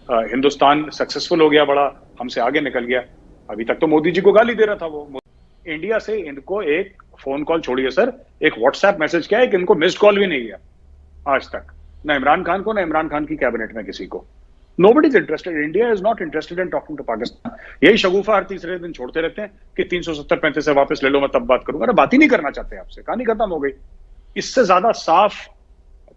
Hindustan successful हो गया, बड़ा हमसे आगे निकल गया। अभी तक तो मोदी जी को गाली दे रहा था वो। इंडिया से इनको एक फोन कॉल छोड़िए सर, एक व्हाट्सएप मैसेज क्या है कि इनको मिस्ड कॉल भी नहीं गया आज तक, ना इमरान खान को, ना इमरान खान की कैबिनेट में किसी को। Nobody is interested, India is not interested in talking to Pakistan. यही शगुफा हर तीसरे दिन छोड़ते रहते हैं कि 370-35 से वापस ले लो, मैं तब बात करूंगा। अरे बात ही नहीं करना चाहते आपसे, कहानी खत्म हो गई। इससे ज्यादा साफ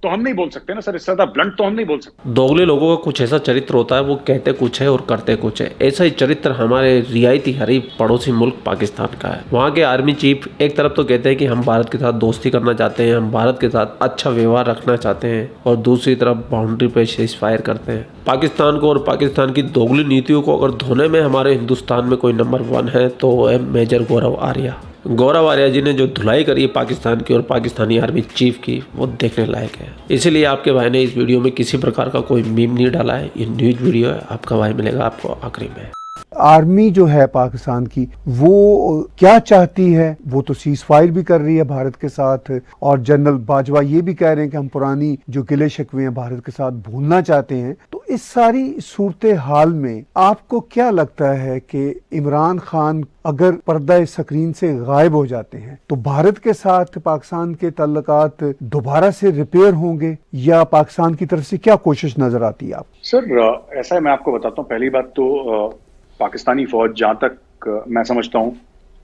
तो हम नहीं बोल सकते ना सर, इससे ज्यादा ब्लंट तो हम नहीं बोल सकते। दोगले लोगों का कुछ ऐसा चरित्र होता है, वो कहते कुछ है और करते कुछ है। ऐसा ही चरित्र हमारे रियायती हरीफ पड़ोसी मुल्क पाकिस्तान का है। वहाँ के आर्मी चीफ एक तरफ तो कहते हैं कि हम भारत के साथ दोस्ती करना चाहते हैं, हम भारत के साथ अच्छा व्यवहार रखना चाहते हैं, और दूसरी तरफ बाउंड्री पे सीज फायर करते हैं। पाकिस्तान को और पाकिस्तान की दोगली नीतियों को अगर धोने में हमारे हिंदुस्तान में कोई नंबर 1 है तो वो है मेजर गौरव आर्या। गौरव आर्या जी ने जो धुलाई करी है पाकिस्तान की और पाकिस्तानी आर्मी चीफ की, वो देखने लायक है। इसीलिए आपके भाई ने इस वीडियो में किसी प्रकार का कोई मीम नहीं डाला है। ये न्यूज वीडियो है, आपका भाई मिलेगा आपको आखिरी में। आर्मी जो है पाकिस्तान की, वो क्या चाहती है? वो तो सीज फायर भी कर रही है भारत के साथ, और जनरल बाजवा ये भी कह रहे हैं कि हम पुरानी जो गिले शिकवे हैं भारत के साथ भूलना चाहते हैं। तो इस सारी सूरत हाल में आपको क्या लगता है कि इमरान खान अगर पर्दा स्क्रीन से गायब हो जाते हैं तो भारत के साथ पाकिस्तान के ताल्लुकात दोबारा से रिपेयर होंगे, या पाकिस्तान की तरफ से क्या कोशिश नजर आती है आप? सर ऐसा है, मैं आपको बताता हूँ। पहली बात तो पाकिस्तानी फौज, जहां तक मैं समझता हूँ,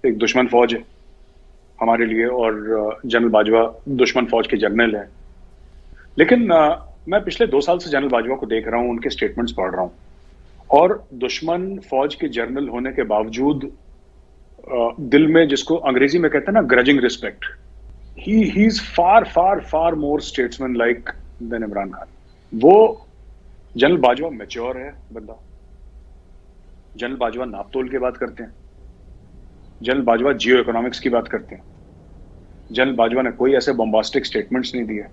एक दुश्मन फौज है हमारे लिए, और जनरल बाजवा दुश्मन फौज के जनरल है। लेकिन मैं पिछले 2 साल से जनरल बाजवा को देख रहा हूँ, उनके स्टेटमेंट्स पढ़ रहा हूँ, और दुश्मन फौज के जनरल होने के बावजूद दिल में, जिसको अंग्रेजी में कहते हैं ना, grudging respect, he is far far far more statesman like than Imran Khan. वो जनरल बाजवा मैच्योर है बंदा। जनरल बाजवा नापतोल की बात करते हैं, जनरल बाजवा जियो इकोनॉमिक्स की बात करते हैं। जनरल बाजवा ने कोई ऐसे बॉम्बास्टिक स्टेटमेंट्स नहीं दिए।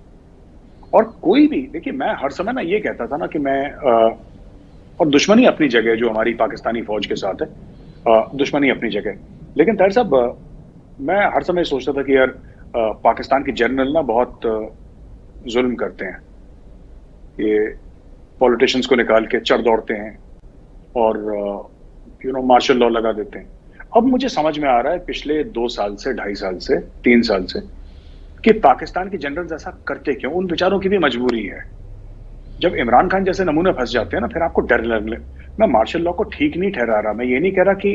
और कोई भी, देखिए, मैं हर समय ना ये कहता था ना कि मैं और दुश्मनी अपनी जगह जो हमारी पाकिस्तानी फौज के साथ है, दुश्मनी अपनी जगह, लेकिन ताहिर साहब मैं हर समय सोचता था कि यार पाकिस्तान के जनरल ना बहुत जुल्म करते हैं। ये पॉलिटिशियंस को निकाल के चढ़ दौड़ते हैं और मार्शल लॉ लगा देते हैं। अब मुझे समझ में आ रहा है पिछले 2 साल से, 2.5 साल से, 3 साल से, कि पाकिस्तान के जनरल्स ऐसा करते क्यों। उन बेचारों की भी मजबूरी है। जब इमरान खान जैसे नमूने फंस जाते हैं ना, फिर आपको डर लगने। मैं मार्शल लॉ को ठीक नहीं ठहरा रहा, मैं ये नहीं कह रहा कि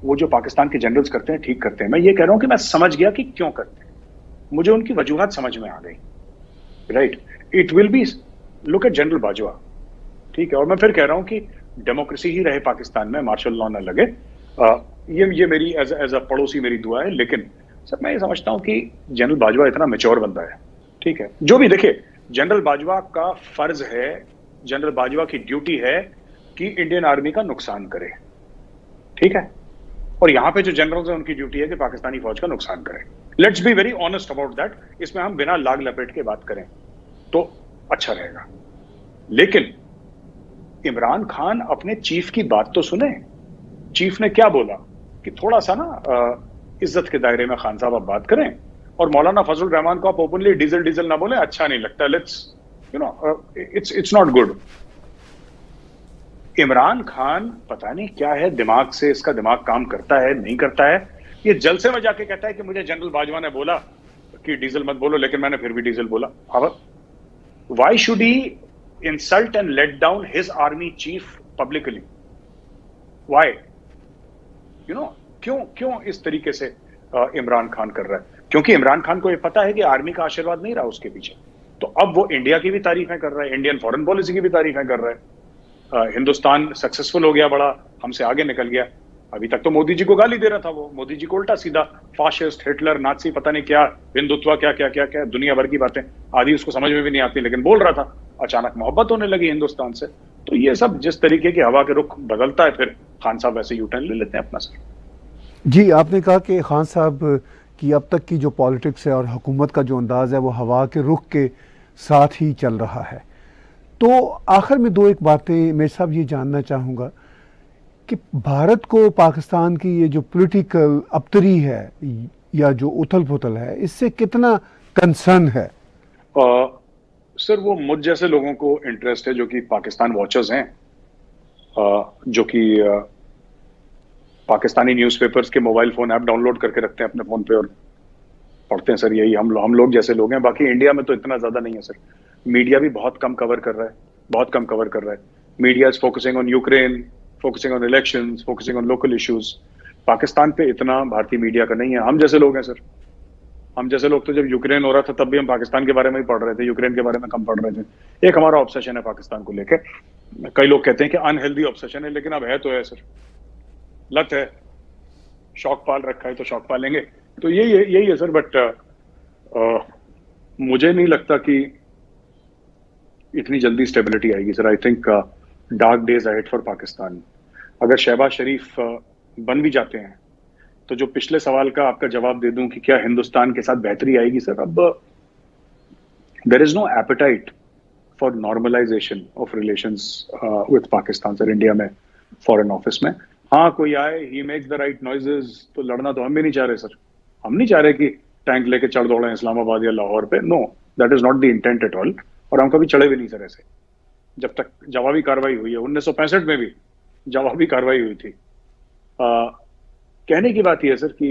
वो जो पाकिस्तान के जनरल्स करते हैं ठीक करते हैं। मैं ये कह रहा हूं कि मैं समझ गया कि क्यों करते हैं, मुझे उनकी वजूहात समझ में आ गई। Right, it will be, look at general Bajwa, ठीक है। और मैं फिर कह रहा हूं कि डेमोक्रेसी ही रहे पाकिस्तान में, मार्शल लॉ न लगे। ये मेरी एज अ पड़ोसी मेरी दुआ है। लेकिन सर मैं ये समझता हूं कि जनरल बाजवा इतना मैच्योर बंदा है, ठीक है। जो भी देखे, जनरल बाजवा का फर्ज है, जनरल बाजवा की ड्यूटी है कि इंडियन आर्मी का नुकसान करे, ठीक है। और यहां पे जो जनरल्स हैं उनकी ड्यूटी है कि पाकिस्तानी फौज का नुकसान करें। Let's be very honest about that. इसमें हम बिना लाग लपेट के बात करें तो अच्छा रहेगा। लेकिन इमरान खान अपने चीफ की बात तो सुने। चीफ ने क्या बोला कि थोड़ा सा ना इज्जत के दायरे में खान साहब आप बात करें, और मौलाना फजल रहमान को आप ओपनली डीजल डीजल ना बोले, अच्छा नहीं लगता। Let's it's not good. Imran Khan पता नहीं क्या है, दिमाग से इसका दिमाग काम करता है नहीं करता है। ये जलसे में जाके कहता है कि मुझे जनरल बाजवा ने बोला कि डीजल मत बोलो, लेकिन मैंने फिर भी डीजल बोला। अब why should he insult and let down his army chief publicly? Why? क्यों इस तरीके से इमरान खान कर रहा है? क्योंकि इमरान खान को यह पता है कि आर्मी का आशीर्वाद नहीं रहा उसके पीछे। तो अब वो इंडिया की भी तारीफें कर रहा है, इंडियन फॉरेन पॉलिसी की भी तारीफें कर रहा है। हिंदुस्तान सक्सेसफुल हो गया, बड़ा हमसे आगे निकल गया। अभी तक तो मोदी जी को गाली दे रहा था वो, मोदी जी को उल्टा सीधा फाशिस्ट, हिटलर, नाजी, पता नहीं क्या, हिंदुत्व, क्या क्या क्या क्या दुनिया भर की बातें, आदि उसको समझ में भी नहीं आती, लेकिन बोल रहा था। अचानक मोहब्बत होने लगी हिंदुस्तान से। तो ये सब जिस तरीके की हवा के रुख बदलता है, फिर खान साहब वैसे यू टर्न ले लेते हैं अपना। सर जी, आपने कहा कि खान साहब की अब तक की जो पॉलिटिक्स है और हुकूमत का जो अंदाज़ है वो हवा के रुख के साथ ही चल रहा है। तो आखिर में 2 एक बातें मैं साहब ये जानना चाहूँगा कि भारत को पाकिस्तान की ये जो पॉलिटिकल अबतरी है या जो उथल पुथल है, इससे कितना कंसर्न है? सर वो मुझ जैसे लोगों को इंटरेस्ट है जो कि पाकिस्तान वॉचर्स हैं, जो कि पाकिस्तानी न्यूज़पेपर्स के मोबाइल फोन ऐप डाउनलोड करके रखते हैं अपने फोन पे और पढ़ते हैं सर। यही हम लोग जैसे लोग हैं। बाकी इंडिया में तो इतना ज्यादा नहीं है सर। मीडिया भी बहुत कम कवर कर रहा है, बहुत कम कवर कर रहा है। Media is focusing on Ukraine, focusing on elections, focusing on local issues. Pakistan पे इतना भारतीय मीडिया का नहीं है। हम जैसे लोग हैं सर, हम जैसे लोग तो जब यूक्रेन हो रहा था तब भी हम पाकिस्तान के बारे में ही पढ़ रहे थे, यूक्रेन के बारे में कम पढ़ रहे थे। एक हमारा ऑब्सेशन है पाकिस्तान को लेकर। कई लोग कहते हैं कि अनहेल्दी ऑब्सेशन है, लेकिन अब है तो है सर, लत है, शौक पाल रखा है तो शौक पालेंगे। तो यही है सर। बट मुझे नहीं लगता कि इतनी जल्दी स्टेबिलिटी आएगी sir. I think dark days ahead for Pakistan. अगर शहबाज शरीफ बन भी जाते हैं तो जो पिछले सवाल का आपका जवाब दे दूं कि क्या हिंदुस्तान के साथ बेहतरी आएगी सर, अब there is no appetite for normalisation of relations with Pakistan sir India में फॉरेन ऑफिस में। हाँ, कोई आए, he makes the right noises, तो लड़ना तो हम भी नहीं चाह रहे सर। हम नहीं चाह रहे कि टैंक लेके चढ़ दौड़े इस्लामाबाद या लाहौर पे। No, that is not the intent at all. और हम कभी चढ़े भी नहीं सर ऐसे। जब तक जवाबी कार्रवाई हुई है, 1965 में भी जवाबी कार्रवाई हुई थी। कहने की बात यह है सर कि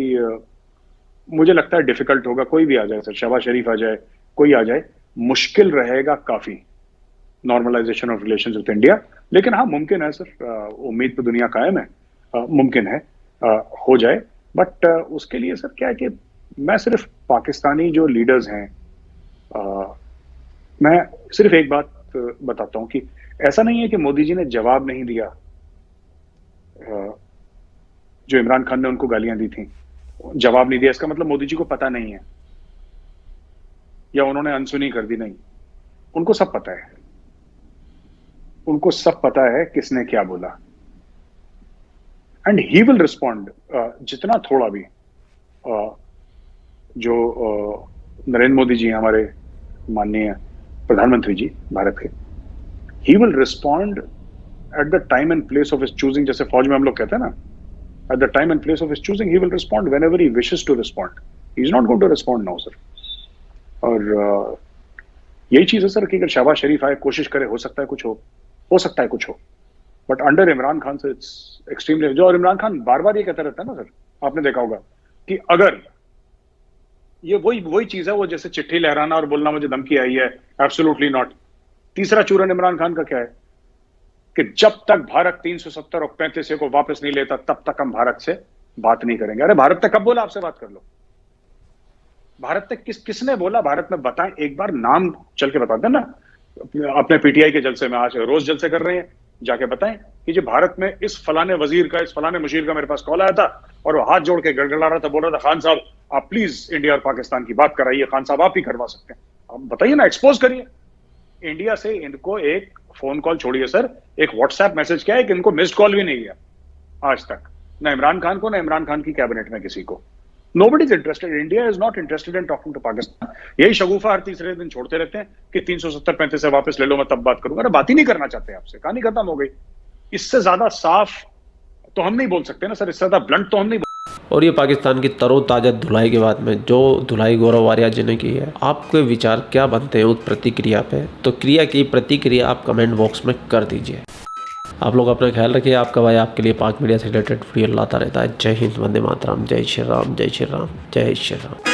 मुझे लगता है डिफिकल्ट होगा, कोई भी आ जाए सर, शहबाज शरीफ आ जाए, कोई आ जाए, मुश्किल रहेगा काफी normalisation of relations with India. लेकिन हाँ, मुमकिन है सर, उम्मीद पे दुनिया कायम है, मुमकिन है हो जाए। बट उसके लिए सर क्या है कि मैं सिर्फ पाकिस्तानी जो लीडर्स हैं, मैं सिर्फ एक बात बताता हूं कि ऐसा नहीं है कि मोदी जी ने जवाब नहीं दिया जो इमरान खान ने उनको गालियां दी थी। जवाब नहीं दिया इसका मतलब मोदी जी को पता नहीं है या उन्होंने अनसुनी कर दी, नहीं। उनको सब पता है, उनको सब पता है किसने क्या बोला। एंड ही विल रिस्पॉन्ड, जितना थोड़ा भी जो नरेंद्र मोदी जी हमारे माननीय प्रधानमंत्री जी भारत के, he will respond at the time and place of his choosing. जैसे फौज में हम लोग कहते हैं ना, at the time and place of his choosing, he will respond whenever he wishes to respond. He is not going to respond now, sir. और यही चीज है सर कि अगर शहबाज शरीफ आए, कोशिश करे, हो सकता है कुछ हो सकता है कुछ हो। बट अंडर इमरान खान से इट्स एक्सट्रीमली जो, और इमरान खान बार बार ये कहता रहता है ना सर, आपने देखा होगा कि अगर ये वही चीज है, वो जैसे चिट्ठी लहराना और बोलना मुझे धमकी आई है, एब्सोल्युटली नॉट। तीसरा चूरन इमरान खान का क्या है कि जब तक भारत 370 और 35 को वापस नहीं लेता तब तक हम भारत से बात नहीं करेंगे। अरे भारत ने कब बोला आपसे बात कर लो? भारत ने किसने बोला? भारत में बताएं, एक बार नाम चल के बता देना। अपने पीटीआई के जलसे में आज रोज जलसे कर रहे हैं, जाके बताएं कि जो भारत में इस फलाने वजीर का, इस फलाने मुशीर का मेरे पास कॉल आया था और वो हाथ जोड़ के गड़गड़ा रहा था, बोल रहा था खान साहब आप प्लीज इंडिया और पाकिस्तान की बात कराइए, खान साहब आप ही करवा सकते हैं। आप बताइए ना, एक्सपोज करिए। इंडिया से इनको एक फोन कॉल छोड़िए सर, एक व्हाट्सएप मैसेज क्या है कि इनको मिस्ड कॉल भी नहीं गया आज तक, ना इमरान खान को, ना इमरान खान की कैबिनेट में किसी को। Nobody is interested, India is not interested in talking to Pakistan. यही शगुफा हर तीसरे दिन छोड़ते रहते हैं कि 370-35 से वापस ले लो, मैं तब बात करूंगा। अरे बात ही नहीं करना चाहते आपसे, कहानी खत्म हो गई। इससे ज्यादा साफ तो हम नहीं बोल सकते ना सर, इससे ज्यादा ब्लंट तो हम नहीं। और ये पाकिस्तान की तरोताज़ा धुलाई के बाद में जो धुलाई गौरव आर्या जी ने की है, आपके विचार क्या बनते हैं उस प्रतिक्रिया पे? तो क्रिया की प्रतिक्रिया आप कमेंट बॉक्स में कर दीजिए। आप लोग अपना ख्याल रखिए। आपका भाई आपके लिए पाक मीडिया से रिलेटेड वीडियो लाता रहता है। जय हिंद, वंदे मातरम, जय श्री राम, जय श्री राम, जय श्री राम।